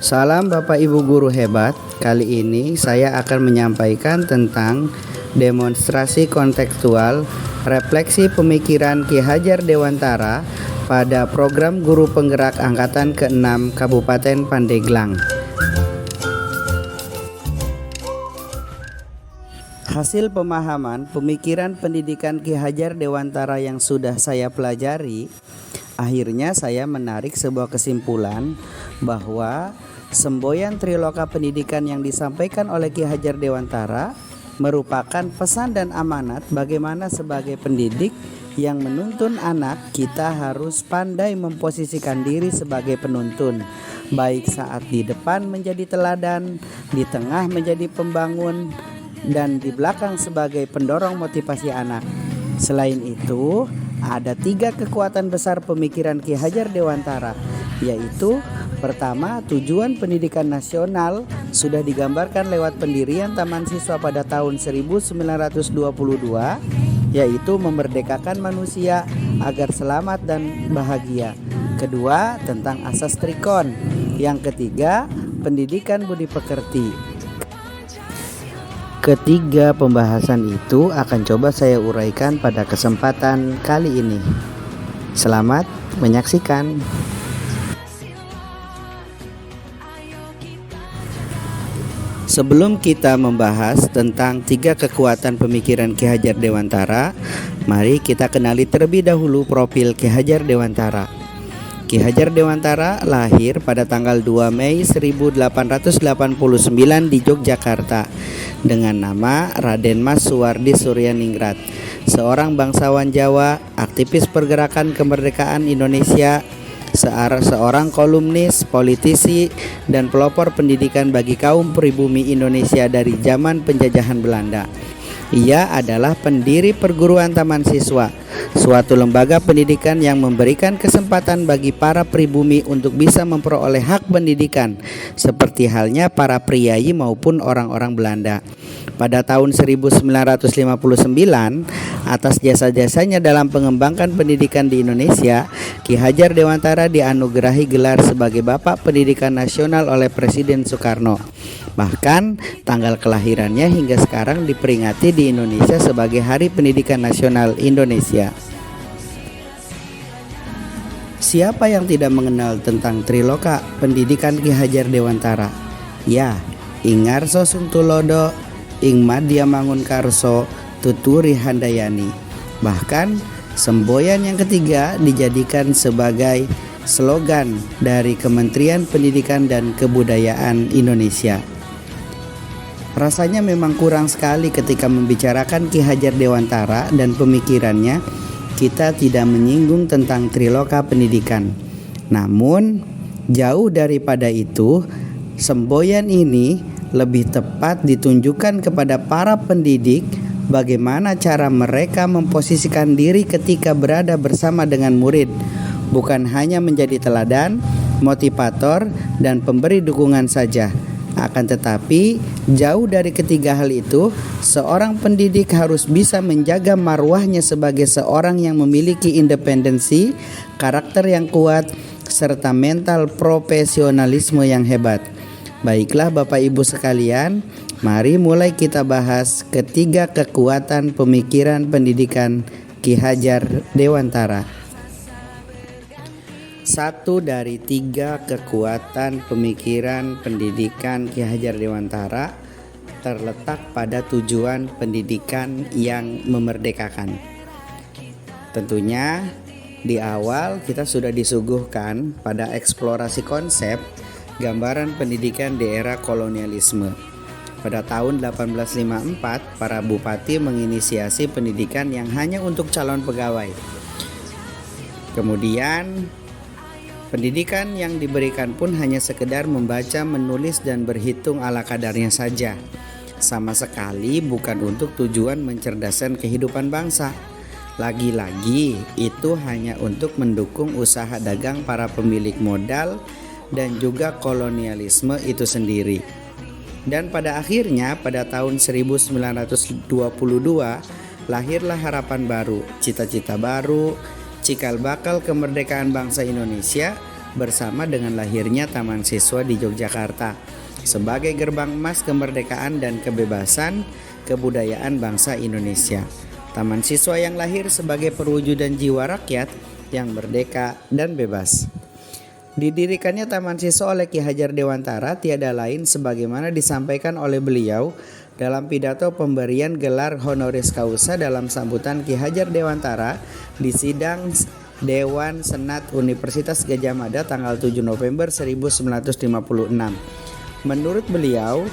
Salam Bapak Ibu guru hebat. Kali ini saya akan menyampaikan tentang demonstrasi kontekstual refleksi pemikiran Ki Hajar Dewantara pada program guru penggerak angkatan ke-6 Kabupaten Pandeglang. Hasil pemahaman pemikiran pendidikan Ki Hajar Dewantara yang sudah saya pelajari, akhirnya saya menarik sebuah kesimpulan bahwa semboyan Triloka Pendidikan yang disampaikan oleh Ki Hajar Dewantara merupakan pesan dan amanat bagaimana sebagai pendidik yang menuntun anak kita harus pandai memposisikan diri sebagai penuntun, baik saat di depan menjadi teladan, di tengah menjadi pembangun, dan di belakang sebagai pendorong motivasi anak. Selain itu, ada 3 kekuatan besar pemikiran Ki Hajar Dewantara, yaitu pertama, tujuan pendidikan nasional sudah digambarkan lewat pendirian Taman Siswa pada tahun 1922, yaitu memerdekakan manusia agar selamat dan bahagia. Kedua, tentang asas Trikon. Yang ketiga, pendidikan budi pekerti. Ketiga pembahasan itu akan coba saya uraikan pada kesempatan kali ini. Selamat menyaksikan. Sebelum kita membahas tentang 3 kekuatan pemikiran Ki Hajar Dewantara, mari kita kenali terlebih dahulu profil Ki Hajar Dewantara. Ki Hajar Dewantara lahir pada tanggal 2 Mei 1889 di Yogyakarta dengan nama Raden Mas Suwardi Suryaningrat, seorang bangsawan Jawa, aktivis pergerakan kemerdekaan Indonesia, seorang kolumnis, politisi, dan pelopor pendidikan bagi kaum pribumi Indonesia dari zaman penjajahan Belanda. Ia adalah pendiri perguruan Taman Siswa, suatu lembaga pendidikan yang memberikan kesempatan bagi para pribumi untuk bisa memperoleh hak pendidikan, seperti halnya para priyayi maupun orang-orang Belanda. Pada tahun 1959, atas jasa-jasanya dalam mengembangkan pendidikan di Indonesia, Ki Hajar Dewantara dianugerahi gelar sebagai Bapak Pendidikan Nasional oleh Presiden Soekarno. Bahkan tanggal kelahirannya hingga sekarang diperingati di Indonesia sebagai Hari Pendidikan Nasional Indonesia. Siapa yang tidak mengenal tentang Triloka Pendidikan Ki Hajar Dewantara? Ya, Ing Ngarso Suntulodo, Ing Madya Mangunkarso, Tuturi Handayani. Bahkan semboyan yang ketiga dijadikan sebagai slogan dari Kementerian Pendidikan dan Kebudayaan Indonesia. Rasanya memang kurang sekali ketika membicarakan Ki Hajar Dewantara dan pemikirannya, kita tidak menyinggung tentang Triloka Pendidikan. Namun, jauh daripada itu, semboyan ini lebih tepat ditunjukkan kepada para pendidik bagaimana cara mereka memposisikan diri ketika berada bersama dengan murid, bukan hanya menjadi teladan, motivator, dan pemberi dukungan saja. Akan tetapi, jauh dari ketiga hal itu, seorang pendidik harus bisa menjaga marwahnya sebagai seorang yang memiliki independensi, karakter yang kuat, serta mental profesionalisme yang hebat. Baiklah Bapak Ibu sekalian, mari mulai kita bahas ketiga kekuatan pemikiran pendidikan Ki Hajar Dewantara. 1 dari 3 kekuatan pemikiran pendidikan Ki Hajar Dewantara terletak pada tujuan pendidikan yang memerdekakan. Tentunya di awal kita sudah disuguhkan pada eksplorasi konsep gambaran pendidikan di era kolonialisme. Pada tahun 1854, para bupati menginisiasi pendidikan yang hanya untuk calon pegawai. Kemudian pendidikan yang diberikan pun hanya sekedar membaca, menulis, dan berhitung ala kadarnya saja. Sama sekali bukan untuk tujuan mencerdaskan kehidupan bangsa. Lagi-lagi itu hanya untuk mendukung usaha dagang para pemilik modal dan juga kolonialisme itu sendiri. Dan pada akhirnya pada tahun 1922 lahirlah harapan baru, cita-cita baru, cikal bakal kemerdekaan bangsa Indonesia bersama dengan lahirnya Taman Siswa di Yogyakarta sebagai gerbang emas kemerdekaan dan kebebasan kebudayaan bangsa Indonesia. Taman Siswa yang lahir sebagai perwujudan jiwa rakyat yang merdeka dan bebas. Didirikannya Taman Siswa oleh Ki Hajar Dewantara tiada lain sebagaimana disampaikan oleh beliau dalam pidato pemberian gelar honoris causa dalam sambutan Ki Hajar Dewantara di sidang Dewan Senat Universitas Gadjah Mada tanggal 7 November 1956. Menurut beliau,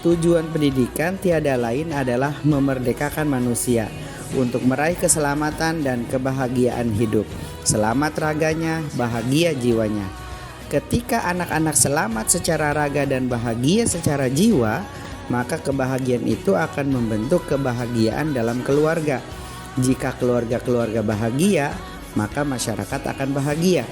tujuan pendidikan tiada lain adalah memerdekakan manusia untuk meraih keselamatan dan kebahagiaan hidup. Selamat raganya, bahagia jiwanya. Ketika anak-anak selamat secara raga dan bahagia secara jiwa, maka kebahagiaan itu akan membentuk kebahagiaan dalam keluarga. Jika keluarga-keluarga bahagia, maka masyarakat akan bahagia.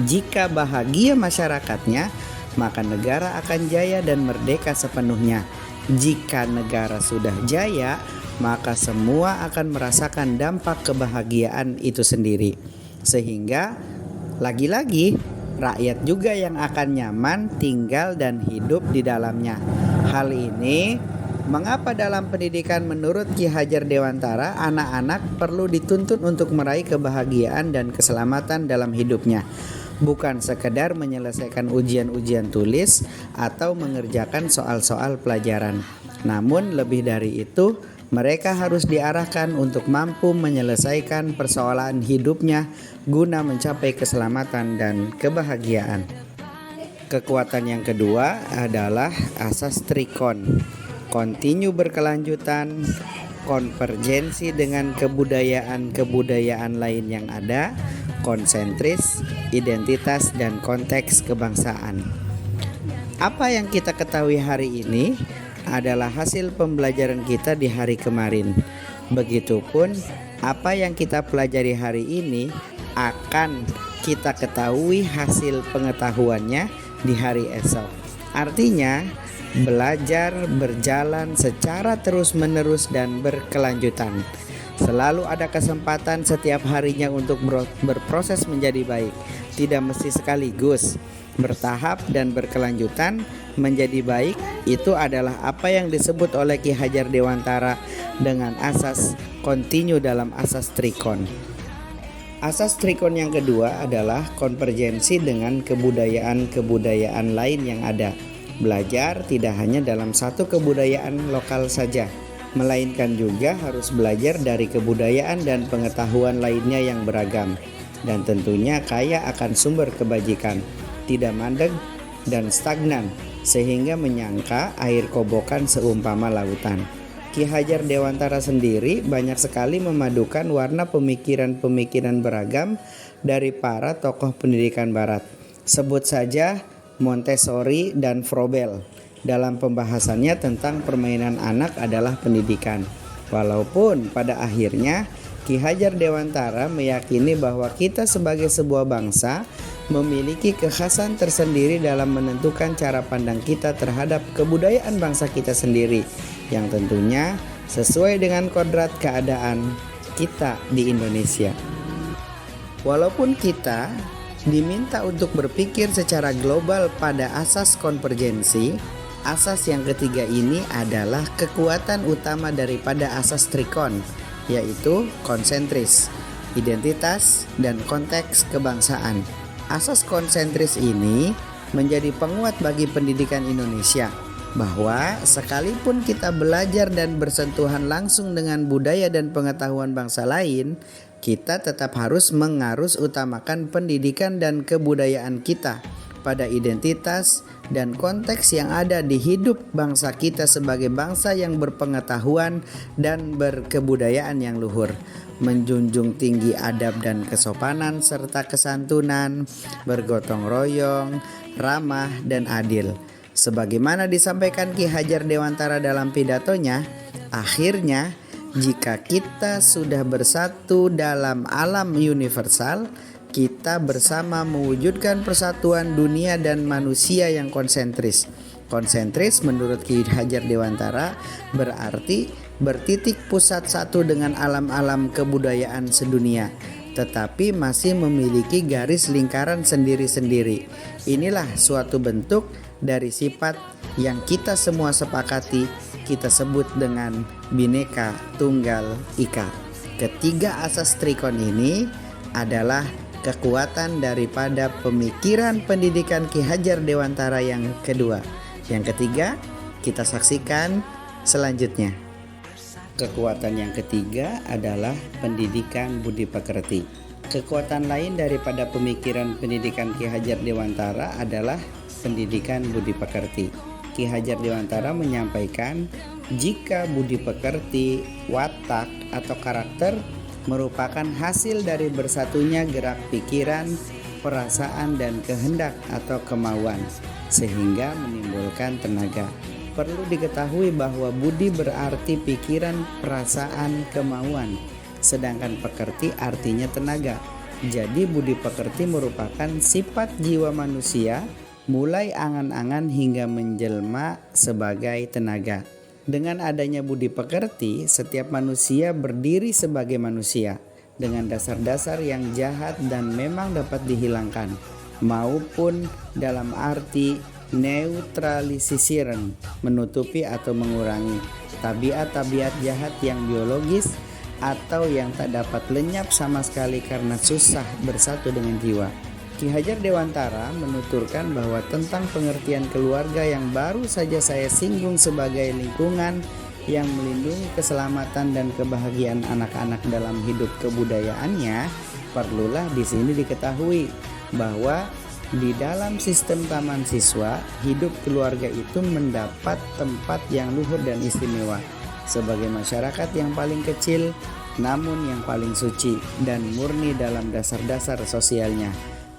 Jika bahagia masyarakatnya, maka negara akan jaya dan merdeka sepenuhnya. Jika negara sudah jaya, maka semua akan merasakan dampak kebahagiaan itu sendiri. Sehingga lagi-lagi rakyat juga yang akan nyaman tinggal dan hidup di dalamnya. Hal ini mengapa dalam pendidikan menurut Ki Hajar Dewantara anak-anak perlu dituntut untuk meraih kebahagiaan dan keselamatan dalam hidupnya. Bukan sekedar menyelesaikan ujian-ujian tulis atau mengerjakan soal-soal pelajaran. Namun lebih dari itu, mereka harus diarahkan untuk mampu menyelesaikan persoalan hidupnya guna mencapai keselamatan dan kebahagiaan. Kekuatan yang kedua adalah asas trikon, kontinu berkelanjutan, konvergensi dengan kebudayaan-kebudayaan lain yang ada, konsentris, identitas, dan konteks kebangsaan. Apa yang kita ketahui hari ini adalah hasil pembelajaran kita di hari kemarin. Begitupun apa yang kita pelajari hari ini akan kita ketahui hasil pengetahuannya di hari esok. Artinya, belajar berjalan secara terus-menerus dan berkelanjutan. Selalu ada kesempatan setiap harinya untuk berproses menjadi baik. Tidak mesti sekaligus, bertahap dan berkelanjutan menjadi baik. Itu adalah apa yang disebut oleh Ki Hajar Dewantara dengan asas kontinu dalam asas trikon. Asas trikon yang kedua adalah konvergensi dengan kebudayaan-kebudayaan lain yang ada. Belajar tidak hanya dalam satu kebudayaan lokal saja, melainkan juga harus belajar dari kebudayaan dan pengetahuan lainnya yang beragam, dan tentunya kaya akan sumber kebajikan, tidak mandek dan stagnan, sehingga menyangka air kobokan seumpama lautan. Ki Hajar Dewantara sendiri banyak sekali memadukan warna pemikiran-pemikiran beragam dari para tokoh pendidikan barat. Sebut saja Montessori dan Froebel dalam pembahasannya tentang permainan anak adalah pendidikan. Walaupun pada akhirnya Ki Hajar Dewantara meyakini bahwa kita sebagai sebuah bangsa memiliki kekhasan tersendiri dalam menentukan cara pandang kita terhadap kebudayaan bangsa kita sendiri, yang tentunya sesuai dengan kodrat keadaan kita di Indonesia. Walaupun kita diminta untuk berpikir secara global pada asas konvergensi, asas yang ketiga ini adalah kekuatan utama daripada asas trikon, yaitu konsentris, identitas, dan konteks kebangsaan. Asas konsentris ini menjadi penguat bagi pendidikan Indonesia, bahwa sekalipun kita belajar dan bersentuhan langsung dengan budaya dan pengetahuan bangsa lain, kita tetap harus mengarus utamakan pendidikan dan kebudayaan kita pada identitas dan konteks yang ada di hidup bangsa kita sebagai bangsa yang berpengetahuan dan berkebudayaan yang luhur, menjunjung tinggi adab dan kesopanan serta kesantunan, bergotong royong, ramah dan adil. Sebagaimana disampaikan Ki Hajar Dewantara dalam pidatonya, akhirnya jika kita sudah bersatu dalam alam universal, kita bersama mewujudkan persatuan dunia dan manusia yang konsentris. Konsentris menurut Ki Hajar Dewantara berarti bertitik pusat satu dengan alam-alam kebudayaan sedunia. tetapi masih memiliki garis lingkaran sendiri-sendiri. Inilah suatu bentuk dari sifat yang kita semua sepakati kita sebut dengan Bhinneka Tunggal Ika. Ketiga asas trikon ini adalah kekuatan daripada pemikiran pendidikan Ki Hajar Dewantara yang kedua. Yang ketiga, kita saksikan selanjutnya. Kekuatan yang ketiga adalah pendidikan budi pekerti. Kekuatan lain daripada pemikiran pendidikan Ki Hajar Dewantara adalah pendidikan budi pekerti. Ki Hajar Dewantara menyampaikan jika budi pekerti, watak atau karakter merupakan hasil dari bersatunya gerak pikiran, perasaan dan kehendak atau kemauan sehingga menimbulkan tenaga. Perlu diketahui bahwa budi berarti pikiran, perasaan, kemauan, sedangkan pekerti artinya tenaga. Jadi budi pekerti merupakan sifat jiwa manusia mulai angan-angan hingga menjelma sebagai tenaga. Dengan adanya budi pekerti, setiap manusia berdiri sebagai manusia dengan dasar-dasar yang jahat dan memang dapat dihilangkan, maupun dalam arti neutralisisiren, menutupi atau mengurangi tabiat-tabiat jahat yang biologis atau yang tak dapat lenyap sama sekali karena susah bersatu dengan jiwa. Ki Hajar Dewantara menuturkan bahwa tentang pengertian keluarga yang baru saja saya singgung sebagai lingkungan yang melindungi keselamatan dan kebahagiaan anak-anak dalam hidup kebudayaannya, perlulah di sini diketahui bahwa di dalam sistem taman siswa, hidup keluarga itu mendapat tempat yang luhur dan istimewa sebagai masyarakat yang paling kecil namun yang paling suci dan murni dalam dasar-dasar sosialnya.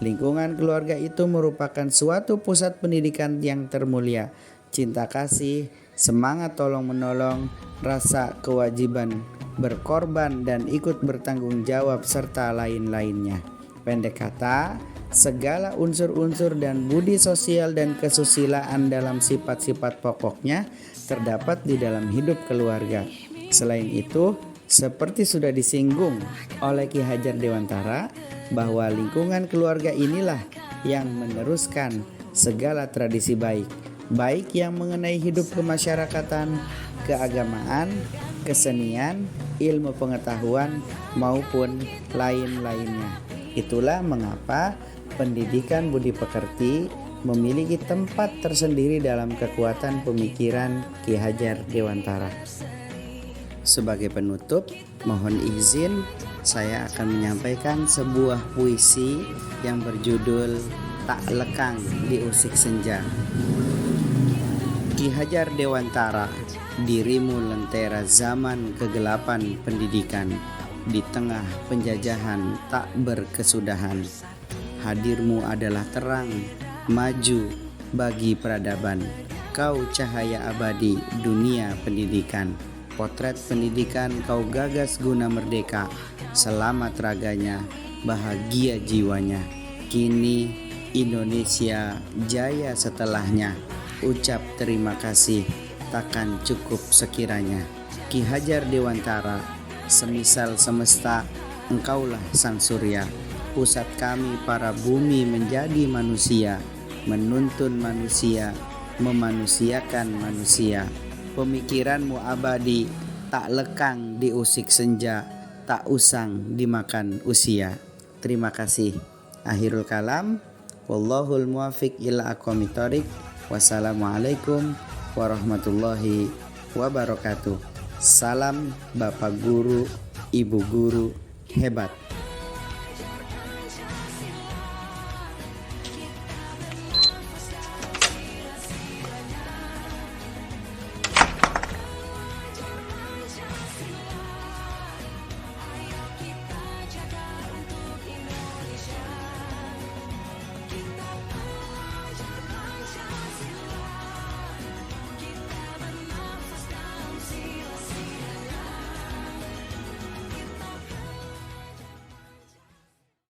Lingkungan keluarga itu merupakan suatu pusat pendidikan yang termulia, cinta kasih, semangat tolong-menolong, rasa kewajiban berkorban dan ikut bertanggung jawab serta lain-lainnya. Pendek kata, segala unsur-unsur dan budi sosial dan kesusilaan dalam sifat-sifat pokoknya terdapat di dalam hidup keluarga. Selain itu, seperti sudah disinggung oleh Ki Hajar Dewantara, bahwa lingkungan keluarga inilah yang meneruskan segala tradisi baik yang mengenai hidup kemasyarakatan, keagamaan, kesenian, ilmu pengetahuan maupun lain-lainnya. Itulah mengapa pendidikan budi pekerti memiliki tempat tersendiri dalam kekuatan pemikiran Ki Hajar Dewantara. Sebagai penutup, mohon izin saya akan menyampaikan sebuah puisi yang berjudul Tak Lekang di Usik Senja. Ki Hajar Dewantara, dirimu lentera zaman kegelapan pendidikan, di tengah penjajahan tak berkesudahan. Hadirmu adalah terang, maju bagi peradaban. Kau cahaya abadi dunia pendidikan. Potret pendidikan kau gagas guna merdeka. Selamat raganya, bahagia jiwanya. Kini Indonesia jaya setelahnya. Ucap terima kasih, takkan cukup sekiranya. Ki Hajar Dewantara, semisal semesta, engkaulah sang surya. Pusat kami para bumi menjadi manusia, menuntun manusia, memanusiakan manusia. Pemikiranmu abadi, tak lekang di usik senja, tak usang dimakan usia. Terima kasih. Akhirul kalam, wallahul muwafiq ila aqwamit thoriq. Wassalamualaikum warahmatullahi wabarakatuh. Salam Bapak Guru, Ibu Guru hebat.